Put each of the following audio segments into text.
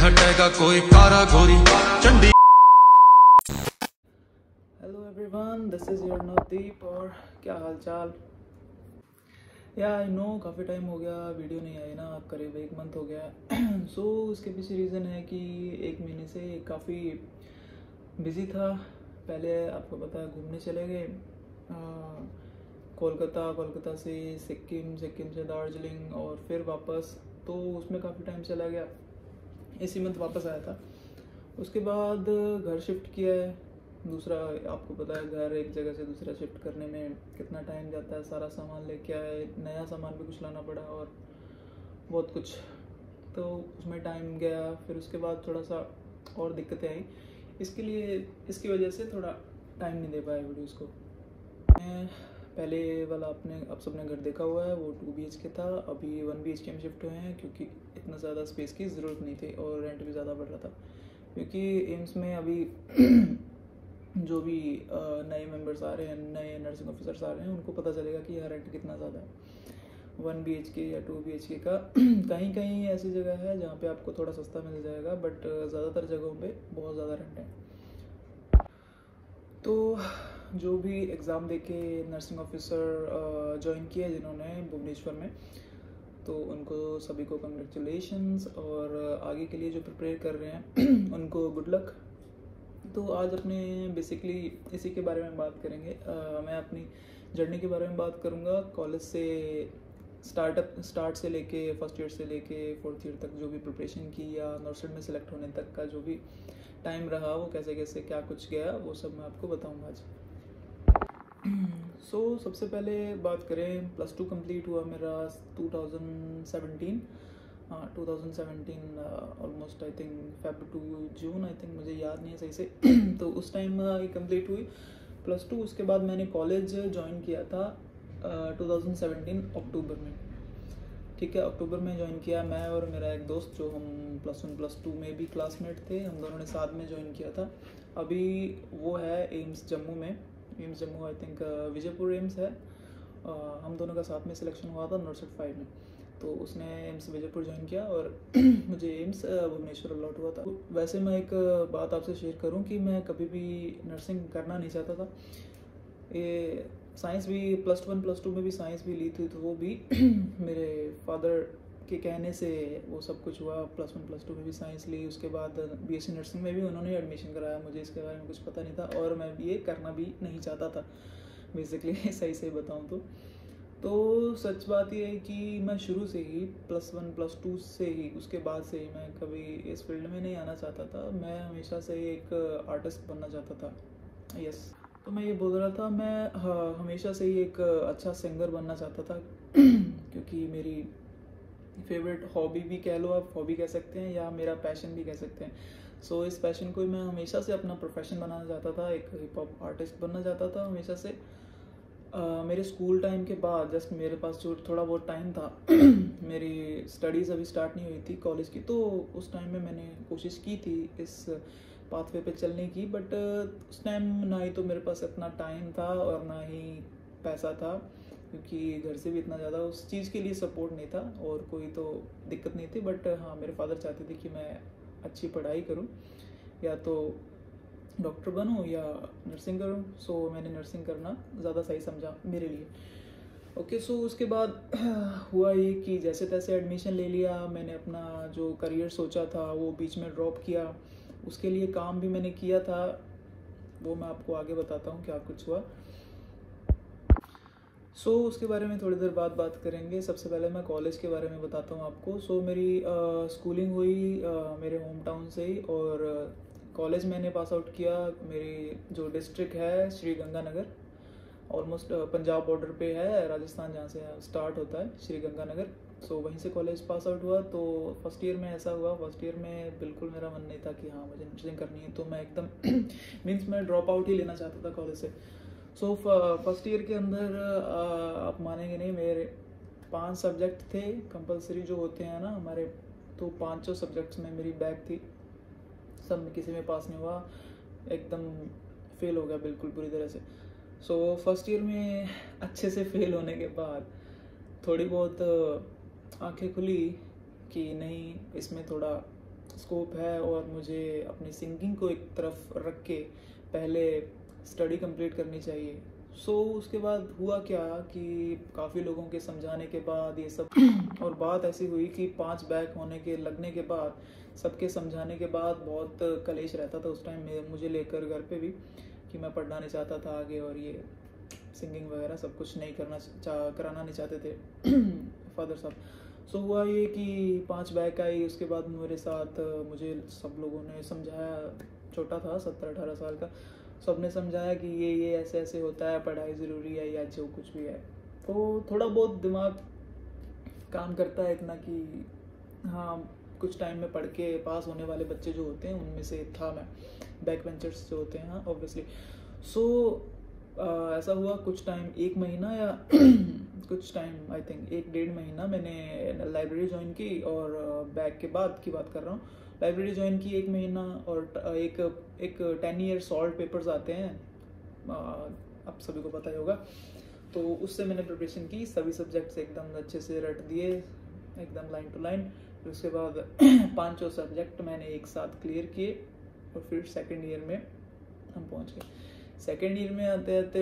हटेगा कोई कारा गोरी Chandi. Hello everyone, this is your Navdeep. और क्या हाल चाल? या आई नो काफ़ी टाइम हो गया वीडियो नहीं आई ना, करीब 1 मंथ हो गया। सो इसके पीछे रीज़न है कि 1 महीने से काफ़ी बिज़ी था। पहले आपको पता है घूमने चले गए कोलकाता से सिक्किम से दार्जिलिंग और फिर वापस, तो उसमें काफ़ी टाइम चला गया। इसी मंथ वापस आया था। उसके बाद घर शिफ्ट किया है। दूसरा आपको पता है घर एक जगह से दूसरा शिफ्ट करने में कितना टाइम जाता है। सारा सामान लेके आए, नया सामान भी कुछ लाना पड़ा और बहुत कुछ, तो उसमें टाइम गया। फिर उसके बाद थोड़ा सा और दिक्कतें आई, इसकी वजह से थोड़ा टाइम नहीं दे पाया वीडियोज़ को। मैं पहले वाला आप सबने घर देखा हुआ है, वो 2 BHK था। अभी 1 BHK में शिफ्ट हुए हैं क्योंकि इतना ज़्यादा स्पेस की ज़रूरत नहीं थी और रेंट भी ज़्यादा बढ़ रहा था। क्योंकि एम्स में अभी जो भी नए मेंबर्स आ रहे हैं, नए नर्सिंग ऑफिसर्स आ रहे हैं, उनको पता चलेगा कि यहाँ रेंट कितना ज़्यादा है। 1 BHK या 2 BHK का कहीं कहीं ऐसी जगह है जहाँ पे आपको थोड़ा सस्ता मिल जाएगा, बट ज़्यादातर जगहों पे बहुत ज़्यादा रेंट है। तो जो भी एग्ज़ाम देके नर्सिंग ऑफिसर ज्वाइन किया है जिन्होंने भुवनेश्वर में, तो उनको सभी को कंग्रेचुलेशंस। और आगे के लिए जो प्रिपेयर कर रहे हैं उनको गुड लक। तो आज अपने बेसिकली इसी के बारे में बात करेंगे। मैं अपनी जर्नी के बारे में बात करूँगा। कॉलेज से स्टार्ट से लेके फर्स्ट ईयर से लेके 4th ईयर तक जो भी प्रिपरेशन की या नर्सरी में सेलेक्ट होने तक का जो भी टाइम रहा, वो कैसे कैसे क्या कुछ गया, वो सब मैं आपको बताऊँगा आज। सबसे पहले बात करें, +2 कंप्लीट हुआ मेरा 2017। हाँ 2017 almost I think Feb to June, I think, मुझे याद नहीं है सही से। तो उस टाइम ये कंप्लीट हुई +2। उसके बाद मैंने कॉलेज ज्वाइन किया था 2017 अक्टूबर में। ठीक है, अक्टूबर में ज्वाइन किया। मैं और मेरा एक दोस्त, जो हम +1 +2 में भी क्लासमेट थे, हम दोनों ने साथ में ज्वाइन किया था। अभी वो है एम्स जम्मू में। AIIMS Jammu I think Vijaypur AIIMS है। हम दोनों का साथ में सिलेक्शन हुआ था नर्सिंग 5 में। तो उसने एम्स विजयपुर ज्वाइन किया और मुझे एम्स भुवनेश्वर अलॉट हुआ था। वैसे मैं एक बात आपसे शेयर करूं कि मैं कभी भी नर्सिंग करना नहीं चाहता था। ये साइंस भी +1 +2 में भी साइंस भी ली थी, तो वो भी मेरे फादर के कहने से वो सब कुछ हुआ। +1 +2 में भी साइंस ली। उसके बाद BSc नर्सिंग में भी उन्होंने एडमिशन कराया। मुझे इसके बारे में कुछ पता नहीं था और मैं ये करना भी नहीं चाहता था बेसिकली सही से बताऊं तो सच बात ये है कि मैं शुरू से ही +1 +2 से ही, उसके बाद से ही मैं कभी इस फील्ड में नहीं आना चाहता था। मैं हमेशा से एक आर्टिस्ट बनना चाहता था। यस, तो मैं ये बोल रहा था, मैं हमेशा से ही एक अच्छा सिंगर बनना चाहता था क्योंकि मेरी फेवरेट हॉबी भी कह लो, आप हॉबी कह सकते हैं या मेरा पैशन भी कह सकते हैं। सो इस पैशन को मैं हमेशा से अपना प्रोफेशन बनाना चाहता था, एक हिप हॉप आर्टिस्ट बनना चाहता था हमेशा से। मेरे स्कूल टाइम के बाद जस्ट मेरे पास जो थोड़ा बहुत टाइम था मेरी स्टडीज़ अभी स्टार्ट नहीं हुई थी कॉलेज की, तो उस टाइम में मैंने कोशिश की थी इस पाथवे पे चलने की, बट उस टाइम ना ही तो मेरे पास इतना टाइम था और ना ही पैसा था, क्योंकि घर से भी इतना ज़्यादा उस चीज़ के लिए सपोर्ट नहीं था और कोई तो दिक्कत नहीं थी। बट हाँ, मेरे फादर चाहते थे कि मैं अच्छी पढ़ाई करूँ, या तो डॉक्टर बनूं या नर्सिंग करूं। सो मैंने नर्सिंग करना ज़्यादा सही समझा मेरे लिए। ओके, सो उसके बाद हुआ ये कि जैसे तैसे एडमिशन ले लिया। मैंने अपना जो करियर सोचा था वो बीच में ड्रॉप किया। उसके लिए काम भी मैंने किया था, वो मैं आपको आगे बताता हूँ क्या कुछ हुआ। उसके बारे में थोड़ी देर बाद बात करेंगे। सबसे पहले मैं कॉलेज के बारे में बताता हूँ आपको। मेरी स्कूलिंग हुई मेरे होम टाउन से ही, और कॉलेज मैंने पास आउट किया। मेरी जो डिस्ट्रिक्ट है श्री गंगानगर, ऑलमोस्ट पंजाब बॉर्डर पे है, राजस्थान जहाँ से स्टार्ट होता है, श्री गंगानगर। वहीं से कॉलेज पास आउट हुआ। तो फर्स्ट ईयर में ऐसा हुआ, फर्स्ट ईयर में बिल्कुल मेरा मन नहीं था कि हाँ मुझे नर्सिंग करनी है, तो मैं एकदम मीन्स मैं ड्रॉप आउट ही लेना चाहता था कॉलेज से। फर्स्ट ईयर के अंदर आप मानेंगे नहीं, मेरे 5 सब्जेक्ट थे कंपलसरी जो होते हैं ना हमारे, तो 5 सब्जेक्ट्स में मेरी बैक थी। सब में किसी में पास नहीं हुआ, एकदम फेल हो गया बिल्कुल बुरी तरह से। फर्स्ट ईयर में अच्छे से फेल होने के बाद थोड़ी बहुत आंखें खुली कि नहीं, इसमें थोड़ा स्कोप है और मुझे अपनी सिंगिंग को एक तरफ रख के पहले स्टडी कंप्लीट करनी चाहिए। उसके बाद हुआ क्या कि काफ़ी लोगों के समझाने के बाद ये सब और बात ऐसी हुई कि 5 बैक होने के लगने के बाद सबके समझाने के बाद बहुत कलेश रहता था उस टाइम में मुझे लेकर घर पे भी कि मैं पढ़ना नहीं चाहता था आगे और ये सिंगिंग वगैरह सब कुछ नहीं कराना नहीं चाहते थे फादर साहब। हुआ ये कि 5 बैक आई, उसके बाद मेरे साथ मुझे सब लोगों ने समझाया, छोटा था 17-18 साल का, सब ने समझाया कि ये ऐसे ऐसे होता है, पढ़ाई ज़रूरी है या जो कुछ भी है। तो थोड़ा बहुत दिमाग काम करता है इतना कि हाँ कुछ टाइम में पढ़ के पास होने वाले बच्चे जो होते हैं उनमें से था मैं, बैक बेंचर्स जो होते हैं हाँ ऑब्वियसली। ऐसा हुआ कुछ टाइम, 1 महीना या कुछ टाइम आई थिंक 1-1.5 महीना मैंने लाइब्रेरी ज्वाइन की, और बैक के बाद की बात कर रहा हूँ। लाइब्रेरी ज्वाइन की 1 महीना, और एक 10 ईयर सॉल्ट पेपर्स आते हैं, आप सभी को पता ही होगा। तो उससे मैंने प्रिपरेशन की, सभी सब्जेक्ट्स एकदम अच्छे से रट दिए, एकदम लाइन टू लाइन। फिर उसके बाद 5 सब्जेक्ट मैंने एक साथ क्लियर किए, और फिर सेकेंड ईयर में हम पहुँच गए। सेकेंड ईयर में आते आते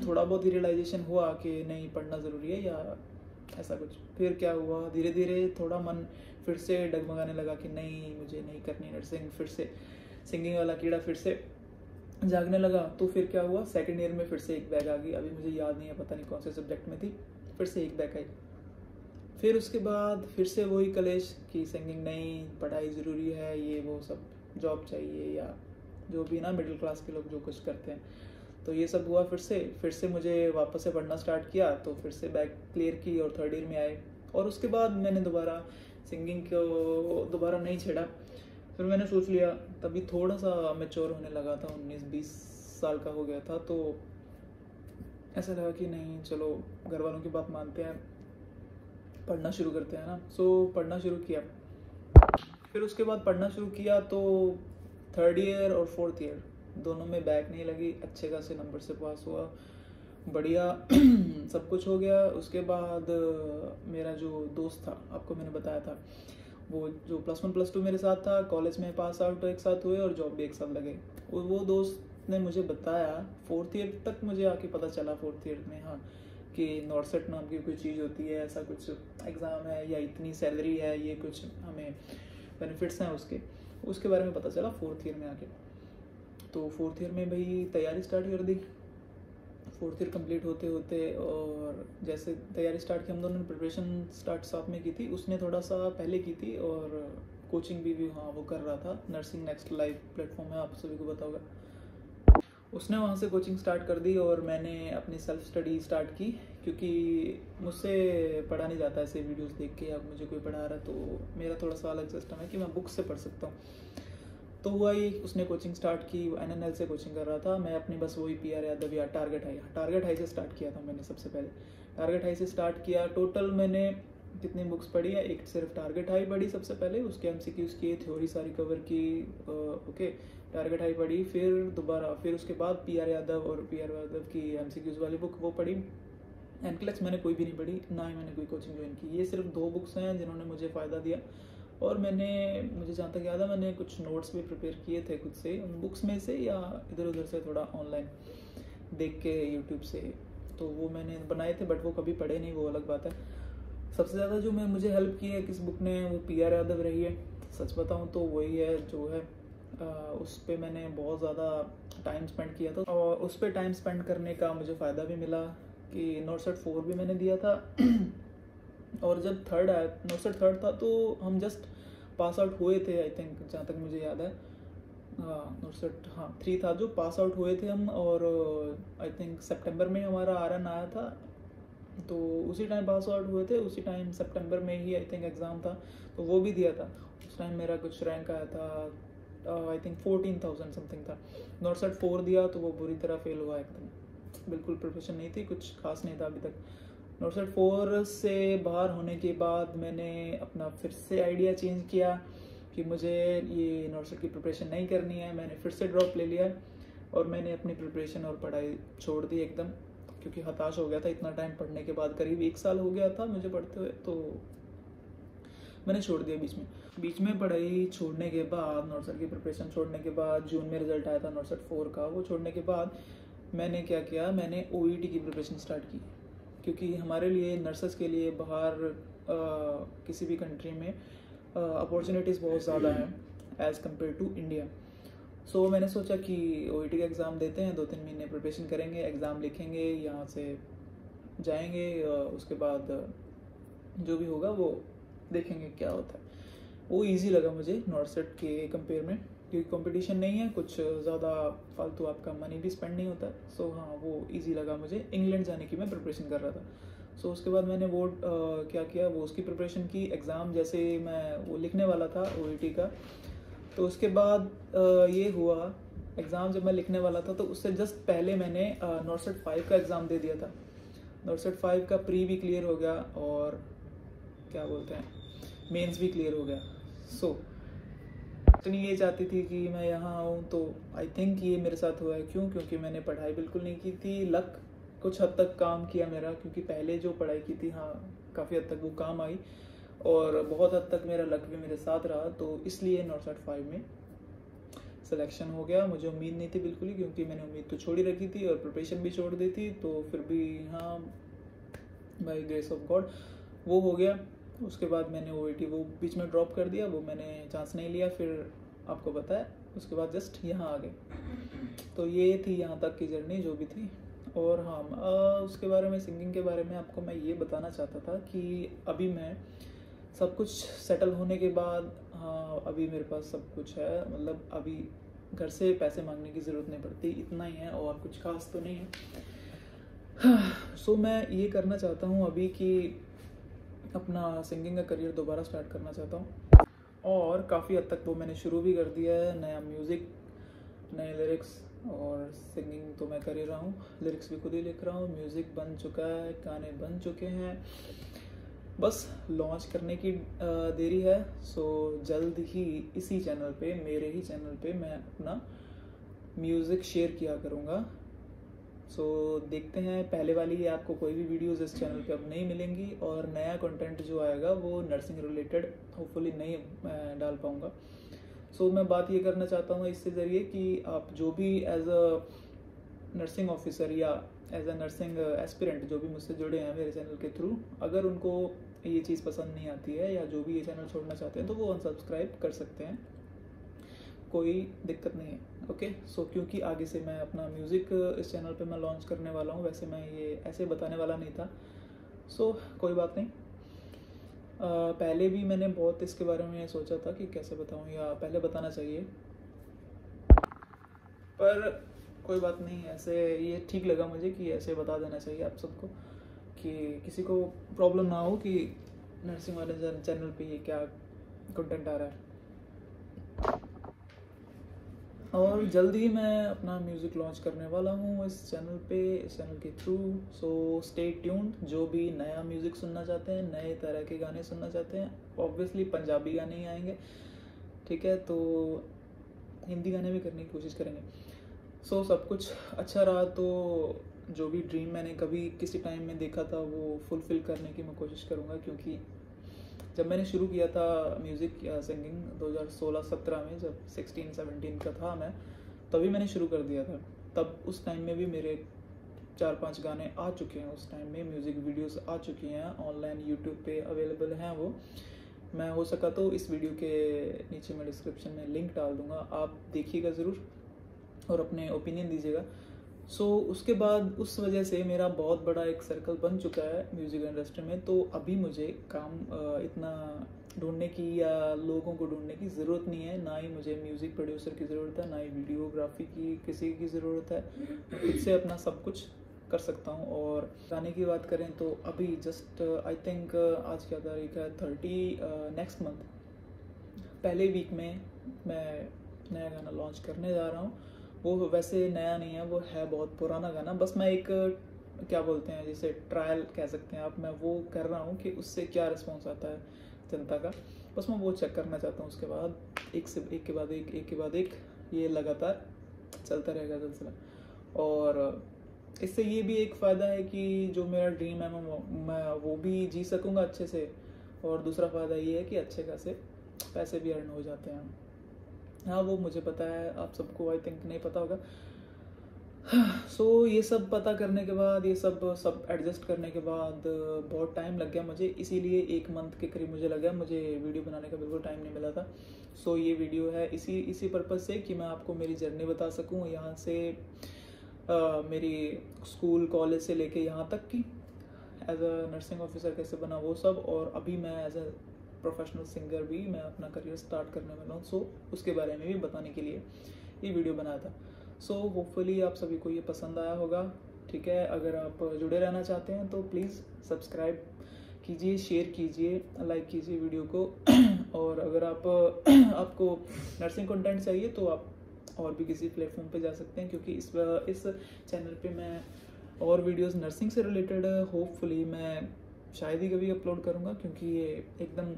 थोड़ा बहुत ही रियलाइजेशन हुआ कि नहीं पढ़ना ज़रूरी है या ऐसा कुछ। फिर क्या हुआ, धीरे धीरे थोड़ा मन फिर से डगमगाने लगा कि नहीं मुझे नहीं करनी नर्सिंग, फिर से सिंगिंग वाला कीड़ा फिर से जागने लगा। तो फिर क्या हुआ, सेकेंड ईयर में फिर से एक बैग आ गई, अभी मुझे याद नहीं है, पता नहीं कौन से सब्जेक्ट में थी, फिर से एक बैग आई। फिर उसके बाद फिर से वही कलेश कि सिंगिंग नहीं, पढ़ाई ज़रूरी है, ये वो सब, जॉब चाहिए या जो भी ना मिडिल क्लास के लोग जो कुछ करते हैं। तो ये सब हुआ, फिर से मुझे वापस से पढ़ना स्टार्ट किया, तो फिर से बैक क्लियर की और थर्ड ईयर में आए। और उसके बाद मैंने दोबारा सिंगिंग को दोबारा नहीं छेड़ा। फिर मैंने सोच लिया, तभी थोड़ा सा मैच्योर होने लगा था, 19-20 साल का हो गया था, तो ऐसा लगा कि नहीं चलो घर वालों की बात मानते हैं, पढ़ना शुरू करते हैं ना। पढ़ना शुरू किया। फिर उसके बाद पढ़ना शुरू किया तो थर्ड ईयर और फोर्थ ईयर दोनों में बैक नहीं लगी, अच्छे खासे नंबर से पास हुआ, बढ़िया सब कुछ हो गया। उसके बाद मेरा जो दोस्त था, आपको मैंने बताया था, वो जो +1 +2 मेरे साथ था, कॉलेज में पास आउट एक साथ हुए और जॉब भी एक साथ लगे। वो दोस्त ने मुझे बताया, 4th ईयर तक मुझे आके पता चला 4th ईयर में हाँ कि नॉर्सेट नाम की कोई चीज़ होती है, ऐसा कुछ एग्ज़ाम है या इतनी सैलरी है, ये कुछ हमें बेनिफिट्स हैं उसके बारे में पता चला 4th ईयर में आके। तो 4th ईयर में भाई तैयारी स्टार्ट कर दी। 4th ईयर कंप्लीट होते होते, और जैसे तैयारी स्टार्ट की, हम दोनों ने प्रिपरेशन स्टार्ट साथ में की थी, उसने थोड़ा सा पहले की थी, और कोचिंग भी हाँ वो कर रहा था। नर्सिंग नेक्स्ट लाइव प्लेटफॉर्म है, आप सभी को पता होगा। उसने वहाँ से कोचिंग स्टार्ट कर दी और मैंने अपनी सेल्फ स्टडी स्टार्ट की, क्योंकि मुझसे पढ़ा नहीं जाता ऐसे वीडियोस देख के, अब मुझे कोई पढ़ा रहा, तो मेरा थोड़ा सा अलग सिस्टम है कि मैं बुक से पढ़ सकता हूँ। तो हुआ ही, उसने कोचिंग स्टार्ट की, NNL से कोचिंग कर रहा था, मैं अपनी बस वही PR यादव या टारगेट हाई से स्टार्ट किया था मैंने सबसे पहले। टारगेट हाई से स्टार्ट किया। टोटल मैंने कितनी बुक्स पढ़ी है, एक सिर्फ टारगेट हाई पढ़ी सबसे पहले, उसके MCQs किए, थ्योरी सारी कवर की, ओके टारगेट हाई पढ़ी। फिर उसके बाद PR यादव की MCQs वाली बुक वो पढ़ी। NCLEX मैंने कोई भी नहीं पढ़ी, ना ही मैंने कोई कोचिंग ज्वाइन की। ये सिर्फ 2 बुक्स हैं जिन्होंने मुझे फ़ायदा दिया, और मुझे जहाँ तक याद है मैंने कुछ नोट्स भी प्रिपेयर किए थे खुद से उन बुक्स में से, या इधर उधर से थोड़ा ऑनलाइन देख के यूट्यूब से, तो वो मैंने बनाए थे, बट वो कभी पढ़े नहीं, वो अलग बात है। सबसे ज़्यादा जो मुझे हेल्प की है किस बुक ने, वो PR यादव रही है। सच बताऊँ तो वही है जो है, उस पर मैंने बहुत ज़्यादा टाइम स्पेंड किया था, और उस पर टाइम स्पेंड करने का मुझे फ़ायदा भी मिला कि नॉर्सेट 4 भी मैंने दिया था। और जब नॉर्सेट थर्ड था तो हम जस्ट पास आउट हुए थे, आई थिंक जहाँ तक मुझे याद है। नॉर्सेट 3 था जो पास आउट हुए थे हम, और आई थिंक सितंबर में हमारा RN आया था, तो उसी टाइम पास आउट हुए थे, उसी टाइम सितंबर में ही आई थिंक एग्ज़ाम था, तो वो भी दिया था। उस टाइम मेरा कुछ रैंक आया था, आई थिंक 14,000 समथिंग था। नॉर्सेट 4 दिया तो वो बुरी तरह फेल हुआ एकदम, बिल्कुल प्रिपरेशन नहीं थी, कुछ खास नहीं था अभी तक। नॉर्सेट 4 से बाहर होने के बाद मैंने अपना फिर से आइडिया चेंज किया कि मुझे ये नॉर्सेट की प्रिपरेशन नहीं करनी है। मैंने फिर से ड्रॉप ले लिया, और मैंने अपनी प्रिपरेशन और पढ़ाई छोड़ दी एकदम, क्योंकि हताश हो गया था इतना टाइम पढ़ने के बाद। करीब 1 साल हो गया था मुझे पढ़ते हुए, तो मैंने छोड़ दिया बीच में पढ़ाई छोड़ने के बाद, नॉर्सट की प्रिपरेशन छोड़ने के बाद, जून में रिजल्ट आया था नॉर्सट 4 का, वो छोड़ने के बाद मैंने क्या किया, मैंने OET की प्रिपरेशन स्टार्ट की। क्योंकि हमारे लिए नर्सेस के लिए बाहर किसी भी कंट्री में अपॉर्चुनिटीज़ बहुत ज़्यादा हैं एज़ कम्पेयर टू इंडिया। सो मैंने सोचा कि OET का एग्ज़ाम देते हैं, 2-3 महीने प्रिपरेशन करेंगे, एग्ज़ाम लिखेंगे, यहाँ से जाएंगे, उसके बाद जो भी होगा वो देखेंगे क्या होता है। वो इजी लगा मुझे नॉर्सट के कंपेयर में, क्योंकि कंपटीशन नहीं है, कुछ ज़्यादा फालतू आपका मनी भी स्पेंड नहीं होता। सो हाँ, वो इजी लगा मुझे। इंग्लैंड जाने की मैं प्रिपरेशन कर रहा था। सो उसके बाद मैंने वो क्या किया, वो उसकी प्रिपरेशन की। एग्ज़ाम जैसे मैं वो लिखने वाला था OET का, तो उसके बाद ये हुआ, एग्ज़ाम जब मैं लिखने वाला था तो उससे जस्ट पहले मैंने नॉर्सट 5 का एग्ज़ाम दे दिया था। नॉर्सट 5 का प्री भी क्लियर हो गया और क्या बोलते हैं मेंस भी क्लियर हो गया। सो इतनी ये चाहती थी कि मैं यहाँ आऊँ, तो आई थिंक ये मेरे साथ हुआ है। क्यों? क्योंकि मैंने पढ़ाई बिल्कुल नहीं की थी। लक कुछ हद तक काम किया मेरा, क्योंकि पहले जो पढ़ाई की थी, हाँ काफ़ी हद तक वो काम आई, और बहुत हद तक मेरा लक भी मेरे साथ रहा। तो इसलिए नॉर्सट 5 में सिलेक्शन हो गया। मुझे उम्मीद नहीं थी बिल्कुल ही, क्योंकि मैंने उम्मीद तो छोड़ ही रखी थी और प्रिपरेशन भी छोड़ दी थी। तो फिर भी हाँ, बाय ग्रेस ऑफ गॉड वो हो गया। उसके बाद मैंने OET वो बीच में ड्रॉप कर दिया, वो मैंने चांस नहीं लिया। फिर आपको पता है, उसके बाद जस्ट यहाँ आ गए। तो ये थी यहाँ तक की जर्नी जो भी थी। और हाँ, उसके बारे में, सिंगिंग के बारे में आपको मैं ये बताना चाहता था कि अभी मैं सब कुछ सेटल होने के बाद, हाँ अभी मेरे पास सब कुछ है, मतलब अभी घर से पैसे मांगने की ज़रूरत नहीं पड़ती, इतना ही है और कुछ खास तो नहीं है। सो मैं ये करना चाहता हूँ अभी कि अपना सिंगिंग का करियर दोबारा स्टार्ट करना चाहता हूँ, और काफ़ी हद तक वो मैंने शुरू भी कर दिया है। नया म्यूज़िक, नए लिरिक्स, और सिंगिंग तो मैं कर ही रहा हूँ, लिरिक्स भी खुद ही लिख रहा हूँ, म्यूज़िक बन चुका है, गाने बन चुके हैं, बस लॉन्च करने की देरी है। सो जल्द ही इसी चैनल पे, मेरे ही चैनल पे, मैं अपना म्यूज़िक शेयर किया करूँगा। सो देखते हैं। पहले वाली ही आपको कोई भी वीडियोस इस चैनल पे अब नहीं मिलेंगी, और नया कंटेंट जो आएगा वो नर्सिंग रिलेटेड होपफुली नहीं डाल पाऊँगा। सो मैं बात ये करना चाहता हूँ इससे ज़रिए कि आप जो भी एज अ नर्सिंग ऑफिसर या एज अ नर्सिंग एस्पिरेंट जो भी मुझसे जुड़े हैं मेरे चैनल के थ्रू, अगर उनको ये चीज़ पसंद नहीं आती है या जो भी ये चैनल छोड़ना चाहते हैं, तो वो अनसब्सक्राइब कर सकते हैं, कोई दिक्कत नहीं है। ओके। सो क्योंकि आगे से मैं अपना म्यूज़िक इस चैनल पे मैं लॉन्च करने वाला हूँ, वैसे मैं ये ऐसे बताने वाला नहीं था। सो कोई बात नहीं। पहले भी मैंने बहुत इसके बारे में सोचा था कि कैसे बताऊँ, या पहले बताना चाहिए, पर कोई बात नहीं, ऐसे ये ठीक लगा मुझे कि ऐसे बता देना चाहिए आप सबको, कि किसी को प्रॉब्लम ना हो कि नर्सिंग वाले चैनल पे ये क्या कंटेंट आ रहा है। और जल्द ही मैं अपना म्यूज़िक लॉन्च करने वाला हूँ इस चैनल पे, इस चैनल के थ्रू। So stay tuned. जो भी नया म्यूज़िक सुनना चाहते हैं, नए तरह के गाने सुनना चाहते हैं, ऑब्वियसली पंजाबी गाने ही आएंगे, ठीक है, तो हिंदी गाने भी करने की कोशिश करेंगे। सो सब कुछ अच्छा रहा तो जो भी ड्रीम मैंने कभी किसी टाइम में देखा था वो फुलफ़िल करने की मैं कोशिश करूँगा। क्योंकि जब मैंने शुरू किया था म्यूज़िक या सिंगिंग 2016-17 में, जब 16-17 का था मैं, तभी मैंने शुरू कर दिया था। तब उस टाइम में भी मेरे 4-5 गाने आ चुके हैं, उस टाइम में म्यूज़िक वीडियोस आ चुकी हैं, ऑनलाइन यूट्यूब पे अवेलेबल हैं वो। मैं हो सका तो इस वीडियो के नीचे मैं डिस्क्रिप्शन में लिंक डाल दूँगा, आप देखिएगा ज़रूर और अपने ओपिनियन दीजिएगा। सो उसके बाद उस वजह से मेरा बहुत बड़ा एक सर्कल बन चुका है म्यूज़िक इंडस्ट्री में, तो अभी मुझे काम इतना ढूंढने की या लोगों को ढूंढने की ज़रूरत नहीं है, ना ही मुझे म्यूज़िक प्रोड्यूसर की ज़रूरत है, ना ही वीडियोग्राफी की किसी की ज़रूरत है। मैं खुद से अपना सब कुछ कर सकता हूँ। और गाने की बात करें तो अभी जस्ट आई थिंक आज क्या तारीख है, 30 नेक्स्ट मंथ, पहले वीक में मैं नया गाना लॉन्च करने जा रहा हूँ। वो वैसे नया नहीं है, वो है बहुत पुराना गाना, बस मैं एक क्या बोलते हैं जैसे ट्रायल कह सकते हैं आप, मैं वो कर रहा हूँ कि उससे क्या रिस्पॉन्स आता है जनता का, बस मैं वो चेक करना चाहता हूँ। उसके बाद एक के बाद एक ये लगातार चलता रहेगा सिलसिला। और इससे ये भी एक फ़ायदा है कि जो मेरा ड्रीम है मैं वो भी जी सकूँगा अच्छे से, और दूसरा फ़ायदा ये है कि अच्छे खासे पैसे भी अर्न हो जाते हैं। हाँ, वो मुझे पता है, आप सबको आई थिंक नहीं पता होगा। सो ये सब पता करने के बाद, ये सब एडजस्ट करने के बाद बहुत टाइम लग गया मुझे, इसीलिए 1 मंथ के करीब मुझे लगा, मुझे वीडियो बनाने का बिल्कुल टाइम नहीं मिला था। सो ये वीडियो है इसी पर्पज़ से कि मैं आपको मेरी जर्नी बता सकूं, यहाँ से मेरी स्कूल कॉलेज से लेके यहाँ तक की एज अ नर्सिंग ऑफिसर कैसे बना वो सब, और अभी मैं एज अ प्रोफेशनल सिंगर भी मैं अपना करियर स्टार्ट करने वाला हूँ। सो उसके बारे में भी बताने के लिए ये वीडियो बनाया था। सो होपफुली आप सभी को ये पसंद आया होगा। ठीक है, अगर आप जुड़े रहना चाहते हैं तो प्लीज़ सब्सक्राइब कीजिए, शेयर कीजिए, लाइक कीजिए वीडियो को। और अगर आपको नर्सिंग कंटेंट चाहिए तो आप और भी किसी प्लेटफॉर्म पे जा सकते हैं, क्योंकि इस चैनल पे मैं और वीडियोस नर्सिंग से रिलेटेड होपफुली मैं शायद ही कभी अपलोड करूँगा, क्योंकि ये एकदम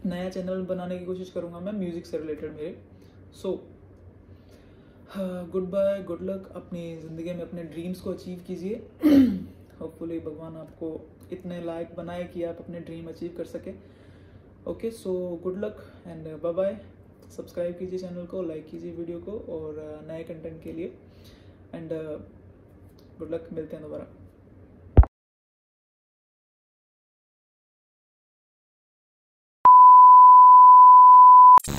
नया चैनल बनाने की कोशिश करूँगा मैं म्यूज़िक से रिलेटेड मेरे। So good bye, good luck, अपनी ज़िंदगी में अपने ड्रीम्स को अचीव कीजिए। होपफुली भगवान आपको इतने लायक बनाए कि आप अपने ड्रीम अचीव कर सके। Okay, so good luck and bye bye. Subscribe कीजिए चैनल को, लाइक कीजिए वीडियो को और नए कंटेंट के लिए, एंड गुड लक, मिलते हैं दोबारा।